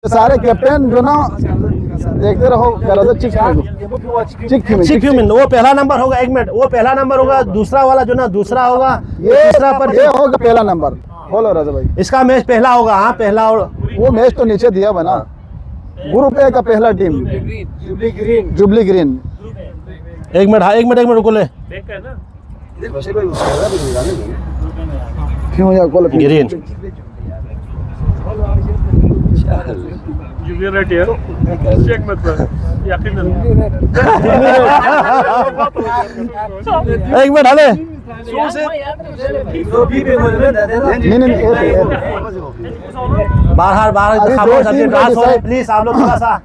सारे कैप्टन जो ना देखते रहो चिक फ्यूमिन वो पहला नंबर होगा। 1 मिनट, वो पहला नंबर होगा। दूसरा वाला जो ना दूसरा होगा ये तीसरा पर ये होगा पहला नंबर। बोलो राजा भाई, इसका मैच पहला होगा। हाँ पहला। और वो मैच तो नीचे दिया बना। ग्रुप ए का पहला टीम जुबली ग्रीन। 1 मिनट, हाँ 1 मिनट रुको ले। क्यों या कोल ग्रीन चेक मत कर यकीनन 1 मिनट हले। नहीं बाहर अभी खामोश दो टीम ड्रास हो decide- प्लीज आप लोग थोड़ा सा।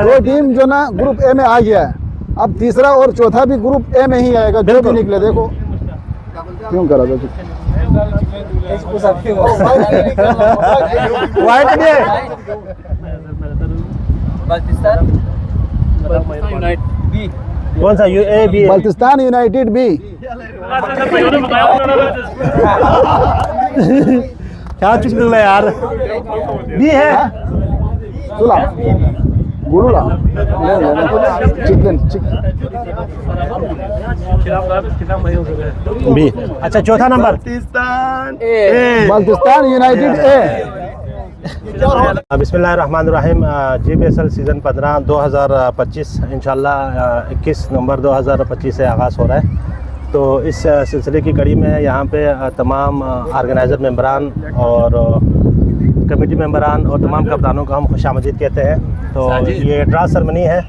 दो टीम जो ना ग्रुप ए में आ गया है, अब तीसरा और चौथा भी ग्रुप ए में ही आएगा। जो भी निकले देखो क्यों करा था व्हाइट में कौन सा A B Baltistan united B. क्या चुप निकला यार। बी है। सुला गुरुला चिकन बी। अच्छा चौथा नंबर बल्तिस्तान यूनाइटेड ए। बिस्मिल्लाहिर्रहमानिर्रहीम। GBSL सीज़न 15 2025 इंशाल्लाह 21 नवंबर 2025 से आगाज़ हो रहा है। तो इस सिलसिले की कड़ी में यहाँ पे तमाम ऑर्गेनाइज़र मेंबरान और कमेटी मेंबरान और तमाम कप्तानों को हम खुशामदीद कहते हैं। तो ये ड्रा सेरेमनी है,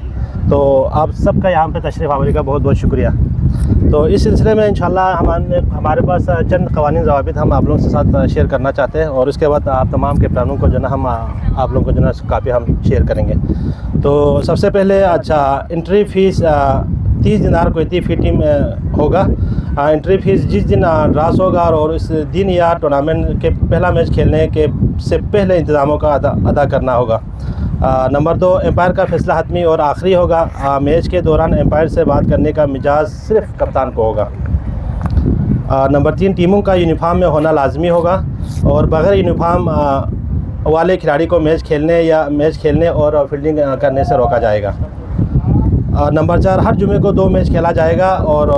तो आप सबका यहाँ पे तशरीफ़ आवरी का बहुत बहुत शुक्रिया। तो इस सिलसिले में इंशाल्लाह हमारे पास चंद क़वानीन ज़वाबित हम आप लोगों के साथ शेयर करना चाहते हैं, और उसके बाद आप तमाम कैप्टनों को जो ना हम आप लोगों को जो ना काफ़ी हम शेयर करेंगे। तो सबसे पहले अच्छा एंट्री फ़ीस 30 दिनार कोई फ़ी टीम होगा। एंट्री फ़ीस जिस दिन ड्रास होगा और इस दिन या टूर्नामेंट के पहला मैच खेलने के से पहले इंतज़ामों का अदा करना होगा। नंबर 2, एम्पायर का फ़ैसला हतमी और आखिरी होगा। मैच के दौरान एम्पायर से बात करने का मिजाज सिर्फ कप्तान को होगा। नंबर 3, टीमों का यूनिफॉर्म में होना लाजमी होगा और बग़ैर यूनिफॉर्म वाले खिलाड़ी को मैच खेलने और फील्डिंग करने से रोका जाएगा। नंबर 4, हर जुमे को 2 मैच खेला जाएगा और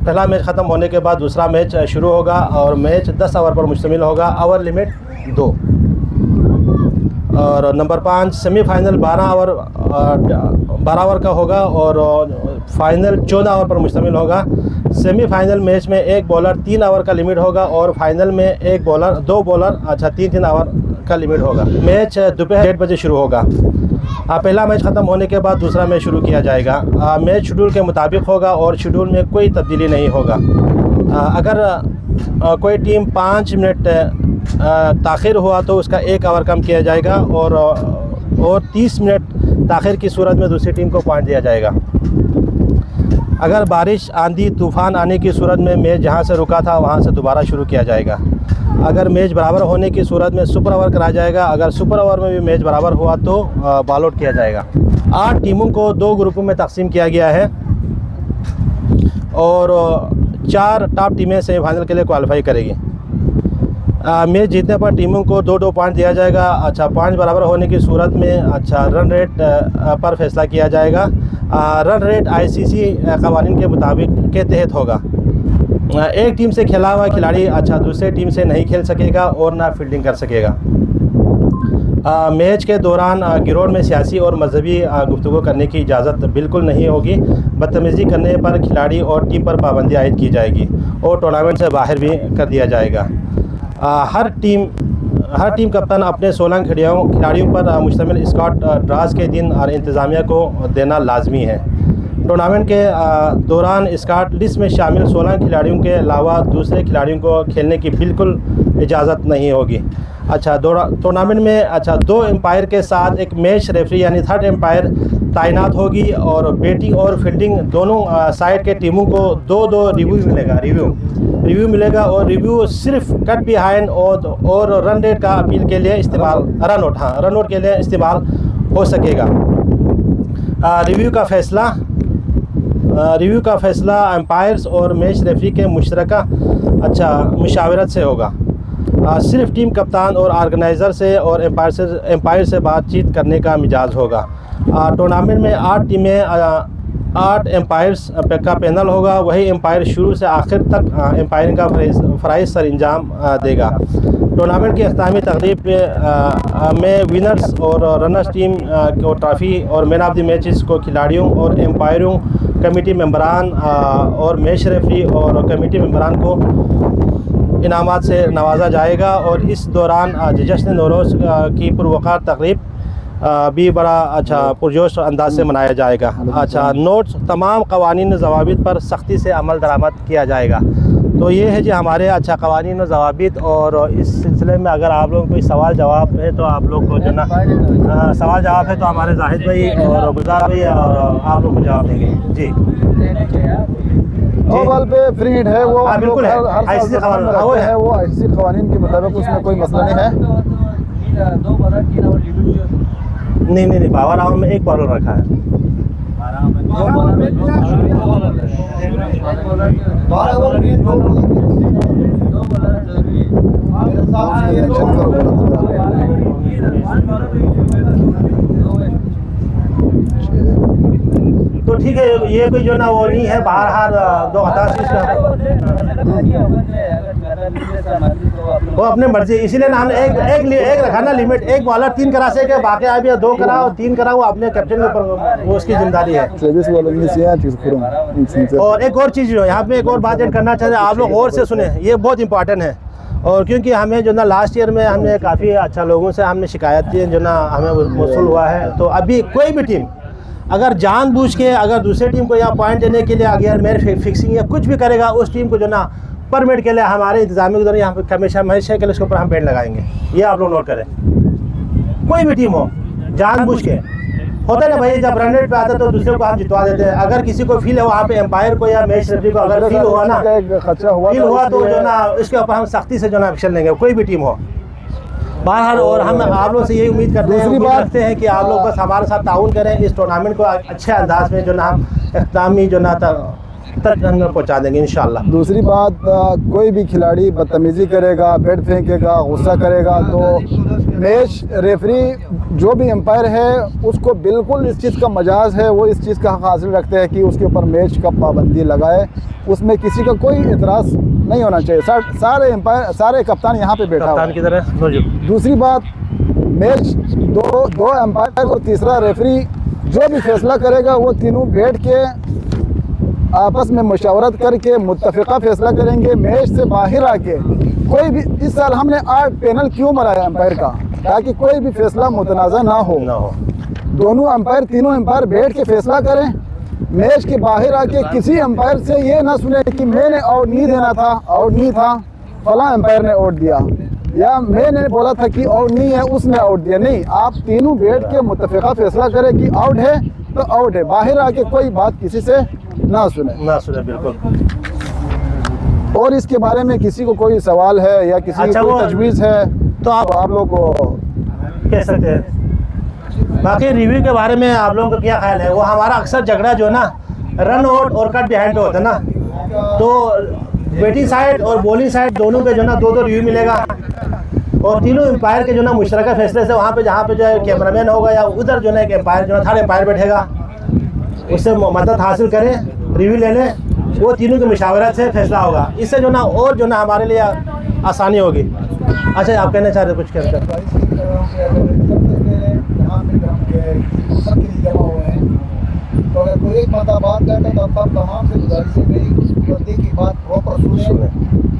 पहला मैच ख़त्म होने के बाद दूसरा मैच शुरू होगा और मैच 10 ओवर पर मुश्तमिल होगा। Over limit 2। और नंबर 5, सेमीफाइनल 12 ओवर का होगा और फाइनल 14 ओवर पर मुश्तमिल होगा। सेमीफाइनल मैच में एक बॉलर 3 ओवर का लिमिट होगा और फाइनल में एक बॉलर 2 बॉलर 3 ओवर का लिमिट होगा। मैच दोपहर 1:30 बजे शुरू होगा। पहला मैच ख़त्म होने के बाद दूसरा मैच शुरू किया जाएगा। मैच शेड्यूल के मुताबिक होगा और शेड्यूल में कोई तब्दीली नहीं होगा। अगर कोई टीम 5 मिनट ताख़िर हुआ तो उसका 1 ओवर कम किया जाएगा और 30 मिनट ताख़िर की सूरत में दूसरी टीम को पॉइंट दिया जाएगा। अगर बारिश, आंधी, तूफ़ान आने की सूरत में मैच जहां से रुका था वहां से दोबारा शुरू किया जाएगा। अगर मैच बराबर होने की सूरत में सुपर ओवर कराया जाएगा। अगर सुपर ओवर में भी मैच बराबर हुआ तो बॉल आउट किया जाएगा। 8 टीमों को 2 ग्रुपों में तकसीम किया गया है और 4 टॉप टीमें सेमीफाइनल के लिए क्वालिफाई करेगी। मैच जीतने पर टीमों को 2-2 पॉइंट दिया जाएगा। अच्छा, पॉइंट बराबर होने की सूरत में रन रेट पर फैसला किया जाएगा। रन रेट ICC कवानीन के मुताबिक के तहत होगा। एक टीम से खेला हुआ खिलाड़ी दूसरे टीम से नहीं खेल सकेगा और ना फील्डिंग कर सकेगा। मैच के दौरान गिरोड में सियासी और मजहबी गुफ्तगू करने की इजाज़त बिल्कुल नहीं होगी। बदतमीज़ी करने पर खिलाड़ी और टीम पर पाबंदी आयद की जाएगी और टूर्नामेंट से बाहर भी कर दिया जाएगा। हर टीम कप्तान अपने 16 खिलाड़ियों पर मुश्तमिल स्क्वाड ड्रास के दिन और इंतज़ामिया को देना लाजमी है। टूर्नामेंट के दौरान स्क्वाड लिस्ट में शामिल 16 खिलाड़ियों के अलावा दूसरे खिलाड़ियों को खेलने की बिल्कुल इजाज़त नहीं होगी। टूर्नामेंट में 2 एम्पायर के साथ एक मैच रेफरी यानी 3rd एम्पायर तैनात होगी और बैटिंग और फील्डिंग दोनों साइड के टीमों को 2-2 रिव्यू मिलेगा और रिव्यू सिर्फ कट बिहाइंड और रन रेट का अपील के लिए इस्तेमाल रन आउट के लिए इस्तेमाल हो सकेगा। रिव्यू का फ़ैसला एम्पायर्स और मैच रेफरी के मुशतरका मुशावरत से होगा। सिर्फ टीम कप्तान और ऑर्गेनाइज़र से और एम्पायर से बातचीत करने का मिजाज होगा। टूर्नामेंट में 8 टीमें 8 एम्पायर्स का पैनल होगा। वही एम्पायर शुरू से आखिर तक एम्पायरिंग का फ़राइज़ सर अंजाम देगा। टूर्नामेंट की अख्तामी तकरीब में विनर्स और रनर्स टीम को ट्रॉफ़ी और मैन ऑफ द मैचेस को खिलाड़ियों और एम्पायरों, कमेटी मेंबरान और मैच रेफरी और कमेटी मेंबरान को इनामात से नवाजा जाएगा। और इस दौरान जश्न नौरोज़ की पुरवकार तकरीब भी बड़ा अच्छा पुरजोश अंदाज से मनाया जाएगा। अच्छा, नोट्स तमाम कवानीन ज़वाबित पर सख्ती से अमल दरामद किया जाएगा। तो ये है जी हमारे अच्छा कवानीन और ज़वाबित। और इस सिलसिले में अगर आप लोगों को कोई सवाल जवाब है तो आप लोग को जो ना सवाल जवाब है तो हमारे जाहिद भाई और गुलजार भाई और आप लोग को जवाब देंगे जी। ओवल पे फ्री हिट है वो, हाँ, बिल्कुल है। हर साल ICC जो कवानीन रखते हैं वो ICC कवानीन के मुताबिक, उसमें कोई मसला नहीं है। नहीं, 12 राउंड में 1 बॉलर रखा है। तो ठीक है, ये कोई जो ना वो नहीं है बाहर हार 288 वो अपने मर्जी, इसीलिए ना हमने एक रखा ना लिमिट। 1 बॉलर 3 करा से के बाकी आप 2 करा और 3 करा, वो अपने कैप्टन के ऊपर वो उसकी जिम्मेदारी है। और एक और चीज़ जो यहाँ पे एक और बात ऐड करना चाहते हैं, आप लोग और से सुने, ये बहुत इंपॉर्टेंट है। और क्योंकि हमें जो ना लास्ट ईयर में हमने काफ़ी अच्छा लोगों से हमने शिकायत की जो ना हमें मौसूल हुआ है। तो अभी कोई भी टीम अगर जानबूझ के अगर दूसरी टीम को यहाँ पॉइंट देने के लिए अगर मैच फिक्सिंग या कुछ भी करेगा, उस टीम को जो ना परमिट के लिए हमारे इंतजामी के द्वारा यहाँ पर हमेशा के लिए उसके ऊपर हम पेड़ लगाएंगे। ये आप लोग नोट करें। कोई भी टीम हो जानबूझ के होता है ना भाई, जब रन रेट पे आता है तो दूसरे को हम जितवा देते हैं। अगर किसी को फील है वहाँ पे एम्पायर को या मैच रेफरी को अगर फील हुआ ना तो जो ना इसके ऊपर हम सख्ती से जो ना एक्शन लेंगे, कोई भी टीम हो बाहर। और हम आप लोग से यही उम्मीद करते हैं, उम्मीद रखते हैं कि आप लोग बस हमारे साथ ताउन करें, इस टूर्नामेंट को अच्छे अंदाज में जो ना हम इख्तितामी जो ना तक पहुँचा देंगे इंशाल्लाह। दूसरी बात, कोई भी खिलाड़ी बदतमीज़ी करेगा, बैट फेंकेगा, गुस्सा करेगा तो मैच रेफरी जो भी एम्पायर है उसको बिल्कुल इस चीज़ का मजाज है, वो इस चीज़ का हक हासिल रखते हैं कि उसके ऊपर मैच का पाबंदी लगाए। उसमें किसी का कोई एतराज़ नहीं होना चाहिए। सारे एम्पायर, सारे कप्तान यहाँ पे बैठा कप्तान की तरह। दूसरी बात, मैच दो एम्पायर और तीसरा रेफरी जो भी फैसला करेगा वो तीनों बैठ के आपस में मशावरत करके मुत्तफ़िक़ा फैसला करेंगे। मैच से बाहर आके कोई भी, इस साल हमने 8 पैनल क्यों बनाया एम्पायर का, ताकि कोई भी फैसला मुतनाज़ा ना हो। दोनों एम्पायर, तीनों एम्पायर बैठ के फैसला करें। मैच के बाहर आके किसी एम्पायर से ये ना सुने कि मैंने आउट नहीं देना था, आउट नहीं था, फला एम्पायर ने आउट दिया, या मैंने बोला था कि आउट नहीं है उसने आउट दिया। नहीं, आप तीनों बैठ के मुत्तफ़िक़ा फैसला करें कि आउट है तो आउट है। बाहर आके कोई बात किसी से ना सुने बिल्कुल। और इसके बारे में किसी को कोई सवाल है या किसी अच्छा, को कोई तजवीज़ है तो आप लोग को कह सकते हैं। बाकी रिव्यू के बारे में आप लोगों का क्या ख्याल है? वो हमारा अक्सर झगड़ा जो है ना रन आउट और कट बिहाइंड पे होता है ना, तो बैटिंग साइड और बॉलिंग साइड दोनों पे जो है ना 2-2 रिव्यू मिलेगा। और तीनों एम्पायर के जो ना मुश्तरका फैसले से वहाँ पे जहाँ पे जो है कैमरामैन होगा या उधर जो है एक एम्पायर जो है थर्ड एम्पायर बैठेगा, उससे मदद हासिल करें, रिव्यू ले लें, वो तीनों की मुशावरत से फैसला होगा। इससे जो ना और जो ना हमारे लिए आसानी होगी। अच्छा, आप कहना चाह रहे कुछ कहना चाहते तो अगर कोई एक मरतबा बात करता है तो अब तमाम से गुजारिश है मेरी उस बंदे की बात प्रॉपर सुने।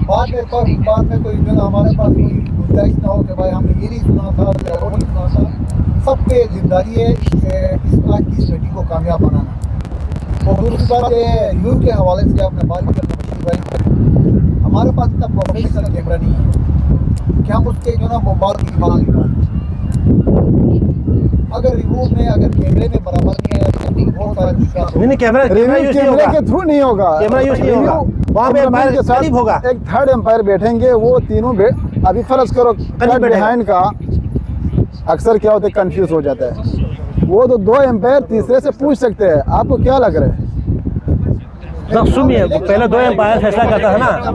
बाद में कोई जो ना हमारे पास कोई गुंजाइश ना हो कि भाई हमने ये नहीं सुना था या वो नहीं सुना था। सबकी जिम्मेदारी है आज की इस मीटिंग को कामयाब बनाना। और दूसरी बात यूं के हवाले से आपने बात करना भाई, हमारे पास इतना प्रोफेशनल कैमरा नहीं है कि हम उसके जो ना वो बात की बना लें। अगर रिव्यू में अगर कैमरे में बराबर नहीं है तो बहुत सारा नहीं, कैमरे के थ्रू नहीं होगा, कैमरा यूज नहीं होगा। वहाँ पे एम्पायर के साथ होगा, एक थर्ड एम्पायर बैठेंगे, वो तीनों अभी फर्ज करो कट बिहाइंड का अक्सर क्या होता है, कंफ्यूज हो जाता है। वो तो 2 एम्पायर तीसरे से पूछ सकते हैं, आपको क्या लग रहा है? सुनिए, पहले 2 एम्पायर फैसला करता था ना,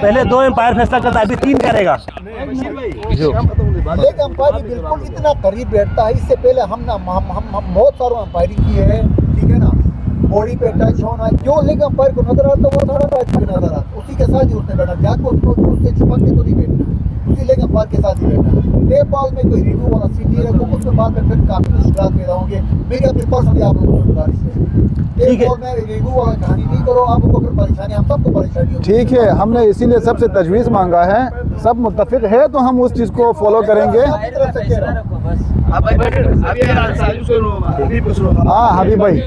पहले 2 एम्पायर फैसला करता, अभी 3 करेगा। लेग अंपायर बिल्कुल इतना करीब बैठता है। इससे पहले हम बहुत सारों अंपायरिंग की है, ठीक है ना, बॉडी पे टच होना, जो लेग अंपायर को नजर आता वो थोड़ा टच नजर आता, उसी के साथ ही उसने बैठा, जाके उससे चिपक के तो नहीं बैठना, उसी लेग अंपायर के साथ ही बैठना। टेप बॉल में कोई रिव्यू वाला सीन नहीं रखो, उसमें बाद में फिर काफी मुश्किलात पैदा होंगे। मेरी अपनी पर्सनली आप लोगों को गुजारिश है, टेप बॉल में रिव्यू वाला कहानी नहीं करो, आपको फिर परेशानी, हम सबको परेशानी होगी। ठीक है, हमने इसीलिए सबसे तजवीज़ मांगा है, सब मुत्तफिक है तो हम उस चीज़ को फॉलो करेंगे। हाँ हबीब भाई,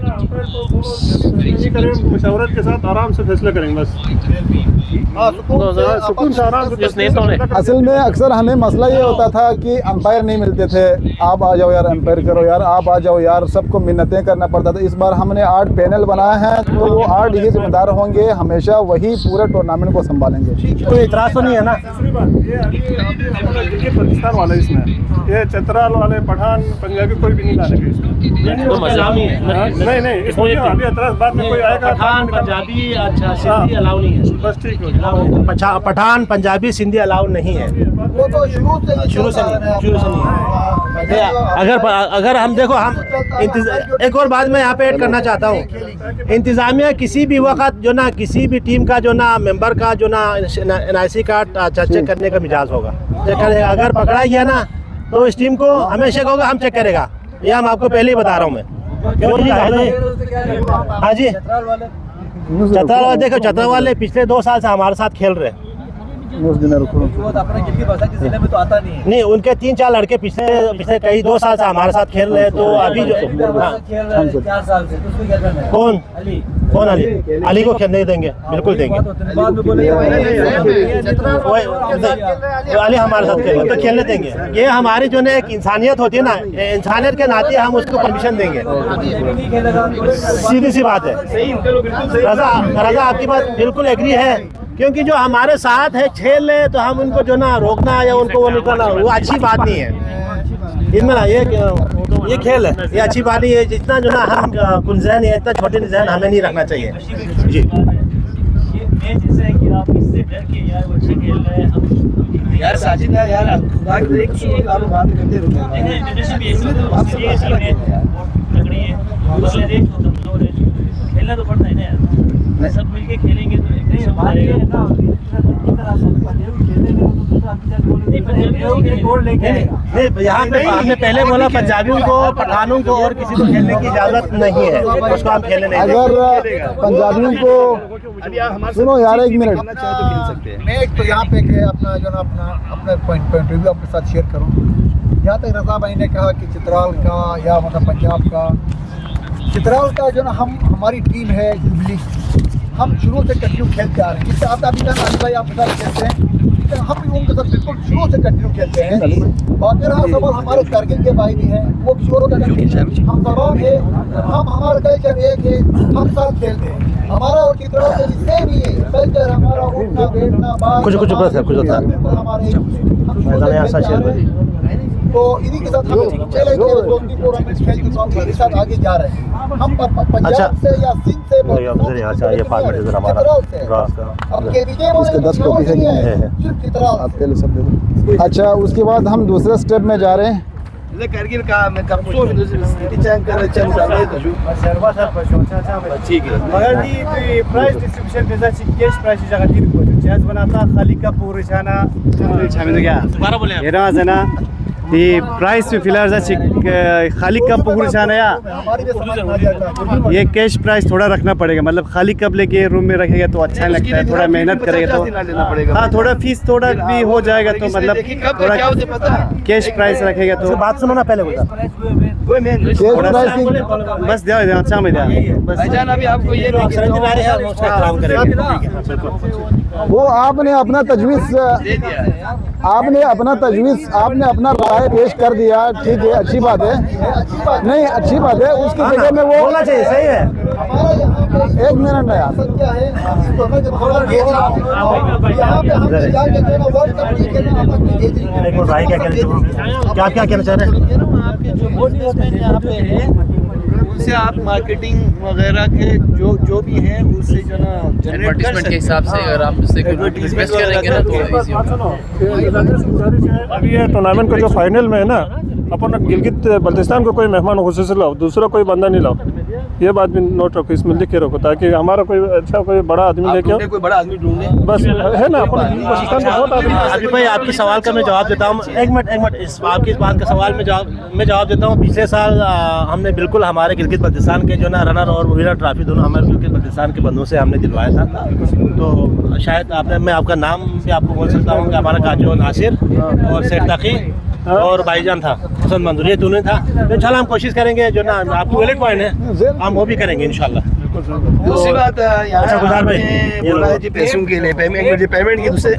मशवरत के साथ आराम से फैसला करेंगे बस। सुकून से आराम से। असल में अक्सर हमें मसला ये होता था कि अंपायर नहीं मिलते थे, आप आ जाओ यार अंपायर करो यार, आप आ जाओ यार, सबको मिन्नतें करना पड़ता था। इस बार हमने 8 पैनल बनाए हैं, तो वो 8 ही जिम्मेदार होंगे, हमेशा वही पूरे टूर्नामेंट को संभालेंगे। कोई इतराज़ तो नहीं है ना? दूसरी बात ये अभी पाकिस्तान वाले इसमें, ये चतराल वाले, पठान, पंजाबी कोई भी नहीं डालेंगे इसमें। नहीं इसमें अभी एतराज़ बाद में कोई आएगा। पठान पंजाबी अच्छा सिंधी अलाउ नहीं है, बस ठीक हो। पठान पंजाबी सिंधी अलाउ नहीं है, वो तो शुरू से नहीं है। अगर हम देखो, हम एक और बात मैं यहाँ पे ऐड करना चाहता हूँ, इंतज़ामिया किसी भी वक्त जो ना किसी भी टीम का जो ना मेंबर का जो ना NIC का चेक करने का मिजाज होगा, अगर पकड़ा गया ना तो इस टीम को हमेशा कहोगा हम चेक करेगा, ये हम आपको पहले ही बता रहा हूँ मैं। क्यों जी? हाँ जी, चतरा वाले देखो, चतरा वाले पिछले 2 साल से हमारे साथ खेल रहे हैं। में तो आता नहीं है। नहीं, उनके 3-4 लड़के पिछले कई 2 साल से हमारे साथ खेल रहे हैं। तो अभी जो 4 साल से तो उसको क्या करना है? कौन अली को खेलने देंगे, बिल्कुल देंगे। अली हमारे साथ खेलेंगे तो खेलने देंगे। ये हमारी जो ना एक इंसानियत होती है ना, इंसानियत के नाते हम उसको परमिशन देंगे, सीधी सी बात है। रजा आपकी बात बिल्कुल एग्री है, क्योंकि जो हमारे साथ है खेल ले तो हम उनको जो ना रोकना या उनको वो निकलना, वो अच्छी बात नहीं है। इनमें ना ये खेल है, ये अच्छी बात नहीं है। जितना जो ना हम कुंजैन या इतना छोटे निज़ान हमें नहीं रखना चाहिए जी। यार साजिद यार खुदा की एक चीज आप बात करते खेलना तो पड़ता है ना यार, सब मिलके खेलेंगे तो यहाँ पे आपने पहले बोला पंजाबियों को, पठानों को और किसी को खेलने की इजाजत नहीं है, उसको हम खेलने नहीं। अगर पंजाबियों को सुनो यार, 1 मिनट, मैं एक तो यहाँ पे अपना जो ना अपना पॉइंट रिव्यू आपके साथ शेयर करूँ। जहाँ तक रजा भाई ने कहा कि चित्राल का या मतलब पंजाब का, चित्राल का जो ना हमारी टीम है जुबली, हम शुरू से कंटिन्यू खेलते आ रहे हैं। जिससे आता भी अली भाई आप बता खेलते हैं, हम भी उनके साथ बिल्कुल शुरू से कंटिन्यू खेलते हैं। और फिर सवाल हमारे कारगिल के भाई भी हैं, वो भी शुरू से हम तमाम है, हमारा कल्चर एक है, हम साथ खेलते हैं। हमारा और चित्राल का सेम ही है कल्चर, हमारा उठना बैठना बात कुछ होता है बिल्कुल हमारे। तो इन्हीं के साथ हम चले खेल के साथ आगे जा रहे हैं। हम पंजाब से या सिंध से उसके 10 कॉपी है आपके लिए सब दे दो। अच्छा, उसके बाद हम दूसरे स्टेप में जा रहे हैं। कारगिल का मैं कब ठीक है मगर जी प्राइस डिस्ट्रीब्यूशन त्याची कॅश प्राइस जगह तीन को चॅस बनाता खाली का पुरुषाना क्या दोबारा बोले ये ना जना ती प्राइस फिलर जाची खाली कप पुरुषाना या ये कैश प्राइस थोड़ा रखना पड़ेगा। मतलब खाली कप लेके रूम में रखेगा तो अच्छा नहीं लगता है, थोड़ा मेहनत करेगा तो हाँ थोड़ा फीस थोड़ा भी हो जाएगा, तो मतलब थोड़ा कैश प्राइस रखेगा तो बात सुनो ना पहले बस दिया अच्छा में दिया बस। अभी आपको ये वो आपने अपना तजवीज़, आपने अपना राय पेश कर दिया, ठीक है, अच्छी बात है, नहीं अच्छी बात है। उसकी जगह में वो बोलना चाहिए, सही है। 1 मिनट ना यार, क्या कहना चाह रहे हैं? से आप मार्केटिंग वगैरह के जो भी हैं उससे जो ना एडवर्टाइजमेंट के हिसाब से अगर आप उससे इन्वेस्ट करेंगे ना तो easy होगा। अभी ये टूर्नामेंट का जो फाइनल में है ना, अपन गिलगित बल्तिस्तान को कोई मेहमान खुसूसी लाओ, दूसरा कोई बंदा नहीं लाओ। ये बात भी नोट रखो, इसमें लिख के रखो, ताकि हमारा कोई अच्छा कोई बड़ा आदमी लेके आओ, कोई बड़ा आदमी ढूंढे। बस है ना, अपन बल्तिस्तान में बहुत आदमी। अभी भाई आपके सवाल का मैं जवाब देता हूँ। एक मिनट आपकी इस बात का सवाल में जवाब देता हूँ। पिछले साल हमने बिल्कुल हमारे गिलगित बल्तिस्तान के जो ना रनर और विनर ट्रॉफी दोनों हमारे गिलगित बल्तिस्तान के बंदों से हमने दिलवाया था। तो शायद मैं आपका नाम भी आपको बोल सकता हूँ कि हमारा काजो नासिर और सेठ तकी और भाईजान था हुसैन मंजूर, ये दोनों था। तो इंशाल्लाह हम कोशिश करेंगे जो ना आपकी वैलेट पॉइंट है हम वो भी करेंगे इंशाल्लाह। दूसरी बात अच्छा गुजार भाई, ये बोला है जी पैसों के लिए पेमेंट की दूसरे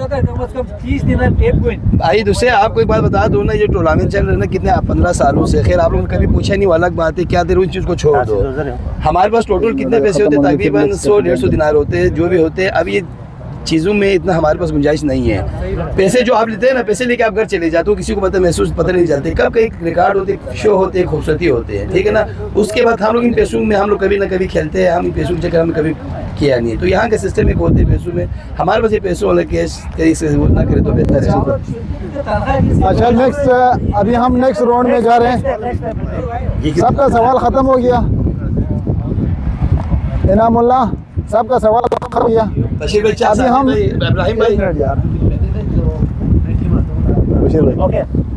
भाई दूसरे आपको एक बात बता दो ना, ये टूर्नामेंट चल रहा है ना कितने 15 सालों से, खैर आप लोगों ने कभी पूछा नहीं, वो अलग बात है, क्या देर उस चीज़ को छोड़ दो। हमारे पास टोटल कितने पैसे होते हैं? तकरीबन 100-150 दिनार होते हैं, जो भी होते हैं। अब ये चीज़ों में इतना हमारे पास गुंजाइश नहीं है। पैसे जो आप लेते हैं ना, पैसे लेके आप घर चले जाते हो, किसी को पता नहीं चलते कब कहीं रिकॉर्ड होते, शो होते, खूबसूरती होते हैं, ठीक है ना। उसके बाद हम लोग इन पैसों में हम लोग कभी ना कभी खेलते हैं, हम इन पैसों के चक्कर हमने कभी किया नहीं है। तो यहाँ का सिस्टम एक होते हैं पैसों में, हमारे पास ये पैसों वाला कैश कहीं से वो ना करे तो बेहतर है। अच्छा नेक्स्ट, अभी हम नेक्स्ट राउंड में जा रहे हैं। सबका सवाल ख़त्म हो गया। इनामुल्लाह सबका सवाल खत्म हो गया। बशीर भाई, अभी हम इब्राहिम भाई,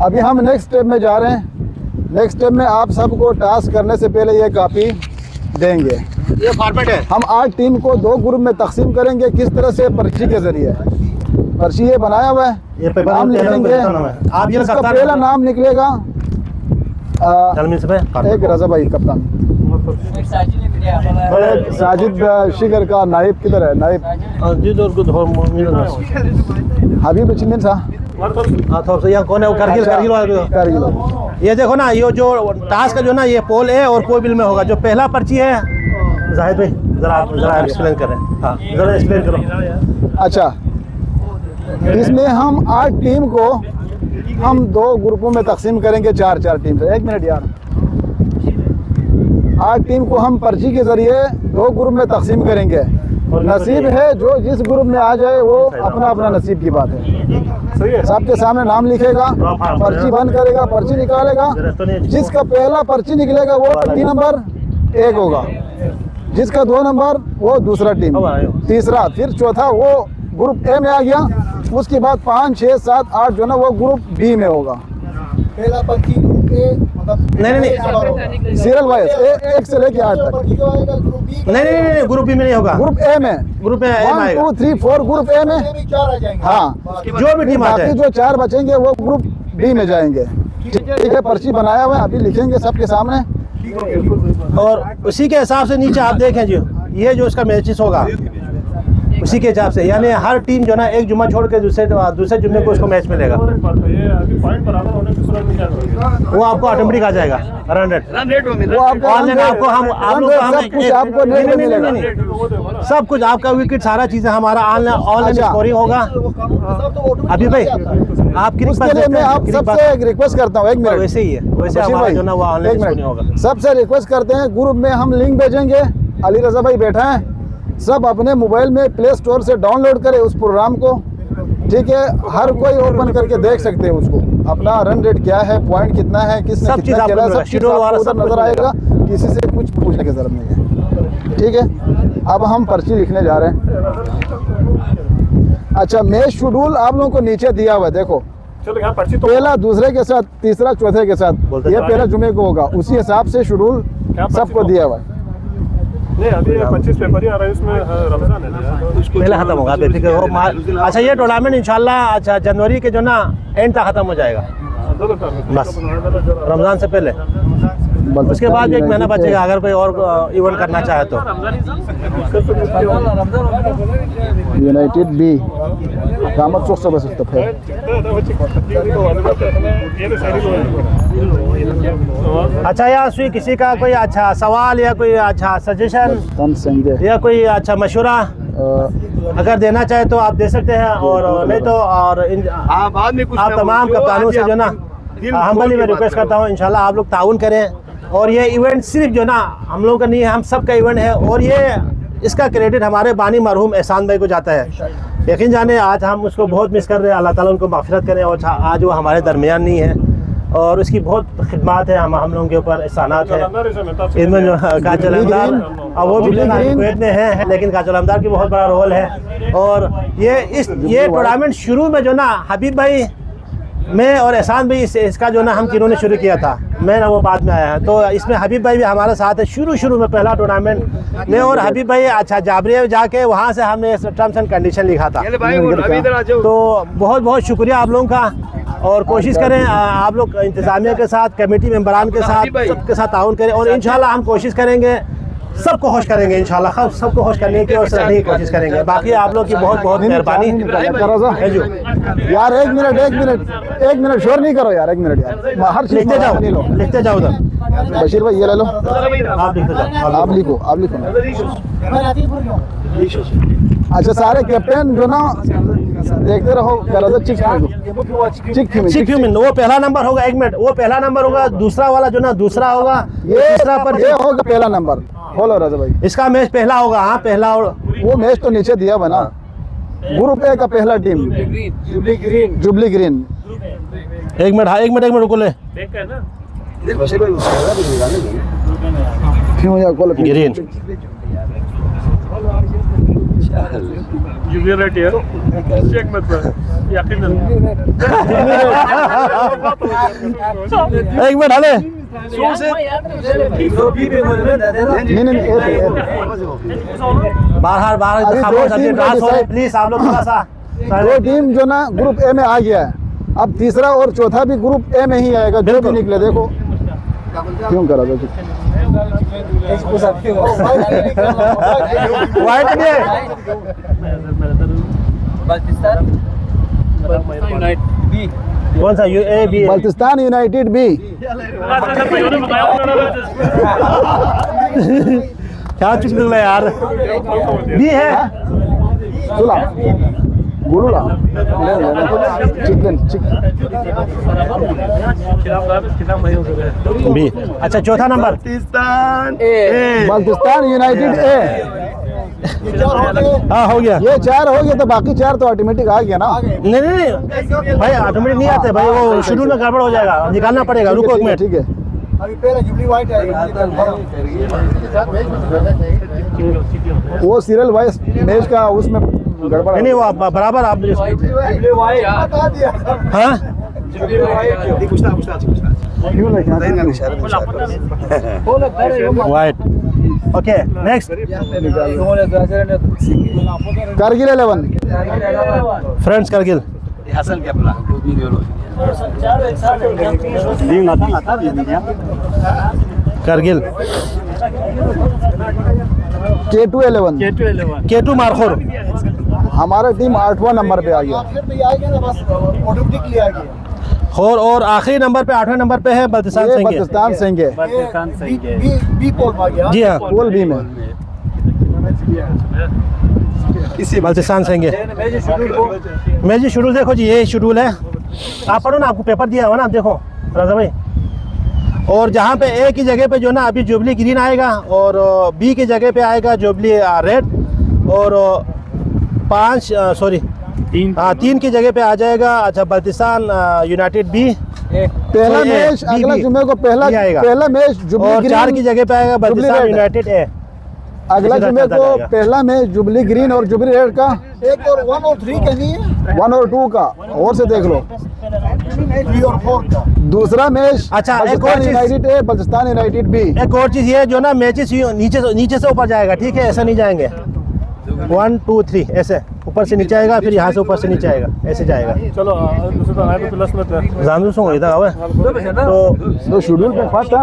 अभी हम नेक्स्ट स्टेप में जा रहे हैं। नेक्स्ट स्टेप में आप सबको टास्क करने से पहले ये कॉपी देंगे। ये फॉर्मेट है। हम 8 टीम को 2 ग्रुप में तकसीम करेंगे। किस तरह से? पर्ची के जरिए। पर्ची ये बनाया हुआ है, ये पेपर नाम में लिखेंगे। आप ये जिसका पहला नाम निकलेगा एक रजा भाई कप्तान, साजिद शिगर का नाइब किधर है? नाइब हबीब चिमिन साहब यहाँ कौन है? वो करगिल। ये देखो ना, ये जो टास्क का जो ना ये पोल ए और पोल बिल में होगा। जो पहला पर्ची है जाहिद भाई, जरा एक्सप्लेन करें। हाँ जरा एक्सप्लेन करो। अच्छा, इसमें हम 8 टीम को हम 2 ग्रुपों में तकसीम करेंगे, 4-4 टीम से। 1 मिनट यार। 8 टीम को हम पर्ची के जरिए 2 ग्रुप में तकसीम करेंगे। नसीब है जो जिस ग्रुप में आ जाए वो अपना अपना नसीब की बात है। सबके सामने नाम लिखेगा, पर्ची बंद करेगा, पर्ची निकालेगा। जिसका पहला पर्ची निकलेगा वो टीम नंबर 1 होगा, जिसका 2 नंबर वो दूसरा टीम, तीसरा, फिर चौथा वो ग्रुप ए में आ गया। उसके बाद 5, 6, 7, 8 जो ना वो ग्रुप बी में होगा। पहला पर्ची ग्रुप ए, मतलब नहीं सीरियल वाइज 1 से लेके 8 तक। नहीं ग्रुप बी में नहीं होगा, ग्रुप ए में, ग्रुप में 1, 2, 3, 4 ग्रुप ए में 4 आ जाएंगे। हाँ, जो भी टीम बाकी जो 4 बचेंगे वो ग्रुप बी में जाएंगे। ठीक है, पर्ची बनाया हुआ है, अभी लिखेंगे सबके सामने। और उसी के हिसाब से नीचे आप देखें जो ये जो इसका मैचेस होगा उसी के हिसाब से, यानी हर टीम जो ना एक जुम्मा छोड़ के दूसरे जुम्मे को उसको मैच मिलेगा। वो आपको ऑटोमेटिक आ जाएगा रन रेट। ऑनलाइन आपको सब कुछ आपका विकेट सारा चीजें हमारा ऑनलाइन स्कोरिंग होगा। अभी भाई आपकी मैं आप सबसे एक रिक्वेस्ट करता हूँ, 1 मिनट। वैसे ही है, वैसे हमारा जो ना वो ऑनलाइन स्कोरिंग होगा। सबसे रिक्वेस्ट करते हैं, ग्रुप में हम लिंक भेजेंगे। अली रजा भाई बैठा है, सब अपने मोबाइल में प्ले स्टोर से डाउनलोड करें उस प्रोग्राम को। ठीक है, हर कोई ओपन करके देख सकते हैं उसको, अपना रन रेट क्या है, पॉइंट कितना है, किसने कितना खेला, सब चीज़ आपको नजर आएगा। किसी से कुछ पूछने की जरूरत नहीं है। ठीक है, अब हम पर्ची लिखने जा रहे हैं। अच्छा, मैच शेड्यूल आप लोगों को नीचे दिया हुआ है, देखो। पहला दूसरे के साथ, तीसरा चौथे के साथ, ये पहला जुमे को होगा। उसी हिसाब से शेड्यूल सबको दिया हुआ है। नहीं, अभी 25 फरवरी आ रहा है, इसमें रमजान है, पहले खत्म होगा बेफिक्र हो। अच्छा, ये टूर्नामेंट इंशाल्लाह अच्छा जनवरी के जो ना एंड तक खत्म हो जाएगा, बस रमजान से पहले। उसके बाद 1 महीना बचेगा अगर कोई और इवेंट करना चाहे तो। यूनाइटेड बी कामत चौक सब है। अच्छा, या सुई किसी का कोई अच्छा सवाल या कोई अच्छा सजेशन या कोई अच्छा मशवरा अगर देना चाहे तो आप दे सकते हैं, और नहीं तो और आप तमाम कप्तानों से जो ना हम्बली में रिक्वेस्ट करता हूँ इंशाल्लाह आप लोग ताउन करें और ये इवेंट सिर्फ जो ना हम लोगों का नहीं है, हम सब का इवेंट है। और ये इसका क्रेडिट हमारे बानी मरहूम एहसान भाई को जाता है। यकीन जाने आज हम उसको बहुत मिस कर रहे हैं, अल्लाह ताला उनको माफ़िरत करें। और आज वो हमारे दरमियान नहीं है और उसकी बहुत खिदमत है, हम लोगों के ऊपर एहसानात है। इनमें जो काजल अहमदार और वो भी कुवैत में है, लेकिन काजल अहमदार की बहुत बड़ा रोल है। और ये टूर्नामेंट शुरू में जो ना हबीब भाई मैं और एहसान भाई इसका जो ना हम तीनों ने शुरू किया था, मैं ना वो बाद में आया है। तो इसमें हबीब भाई भी हमारे साथ है शुरू में पहला टूर्नामेंट मैं और हबीब भाई अच्छा जाबरिया जाके वहाँ से हमने टर्म्स एंड कंडीशन लिखा था। तो बहुत बहुत शुक्रिया आप लोगों का। और कोशिश करें आप लोग इंतज़ामिया के साथ, कमेटी मेंबरान के साथ, सबके साथ ताउन करें। और इंशाल्लाह हम कोशिश करेंगे, सबको खुश करेंगे इंशाल्लाह, सबको खुश करने की और रहने की कोशिश करेंगे। बाकी आप लोग की बहुत बहुत मेहरबानी। यार एक मिनट शोर नहीं करो यार, एक मिनट यार, हर चीज लिखते जाओ उधर। बशीर भाई ये ले लो, आप लिखते जाओ, आप लिखो अच्छा सारे कैप्टन जो ना देखते रहो, चिक फ्यूमिन वो पहला नंबर होगा। एक मिनट, वो पहला नंबर होगा। दूसरा वाला जो ना दूसरा होगा, ये होगा पहला नंबर। बोलो राजा भाई, इसका मैच पहला होगा। हाँ पहला। और वो मैच तो नीचे दिया बना। ग्रुप ए का पहला टीम जुबली ग्रीन। एक मिनट रुको ले। ग्रीन एक मिनट हले बाहर प्लीज आप लोग थोड़ा सा। वो टीम जो ना ग्रुप ए में आ गया है, अब तीसरा और चौथा भी ग्रुप ए में ही आएगा जो भी निकले। देखो क्यों करा दो वाइट भी है। कौन सा A B? Baltistan united B. क्या चुप निकला यार, बी है। चला गुरुला बी। अच्छा चौथा नंबर बल्तिस्तान यूनाइटेड ए। हाँ हो गया। ये 4 हो गया तो बाकी 4 तो ऑटोमेटिक आ गया ना। नहीं भाई ऑटोमेटिक नहीं आते भाई, वो शेड्यूल में गड़बड़ हो जाएगा, निकालना पड़ेगा। रुको एक मिनट। ठीक है अभी पहले जुबली वाइट आएगा। वो सीरियल वाइज मैच का उसमें गड़बड़ नहीं वो बराबर आप हाँ white. Okay next Kargil 11 friends Kargil Kargil K2 11 K2 markhor. हमारा टीम 8वां नंबर पे आ गया। और आखिरी नंबर पे 8वें नंबर पे है बल्तिस्तान सिंह। जी हाँ पोल बी में बल्तिस्तान सिंह। मैं जी शेड्यूल देखो जी, ये शेड्यूल है, आप पढ़ो ना, आपको पेपर दिया हुआ ना, आप देखो राजा भाई। और जहाँ पे ए की जगह पे जो ना अभी जुबली ग्रीन आएगा और बी की जगह पे आएगा जुबली रेड और 3 की जगह पे आ जाएगा अच्छा बल्तिस्तान यूनाइटेड बी। पहला मैच अगला जुम्मे को पहला मैच जुबली और 4 की जगह पे आएगा बल्तिस्तान यूनाइटेड ए। अगला जुम्मे को पहला मैच जुबली ग्रीन और जुबली रेड का। एक और 1 और 3 का नहीं है, 1 और 2 का और से देख लो। 3 और 4 का दूसरा मैच अच्छा एक और यूनाइटेड ए बल्तिस्तान यूनाइटेड बी। एक और चीज ये जो ना मैचेस नीचे से ऊपर जाएगा, ठीक है, ऐसा नहीं जाएंगे 1 2 3 ऐसे ऊपर से नीचे आएगा, फिर यहाँ से ऊपर से नीचे आएगा, ऐसे जाएगा। चलो दूसरा तो प्लस में जानू इधर आवे तो शेड्यूल पे फर्स्ट है।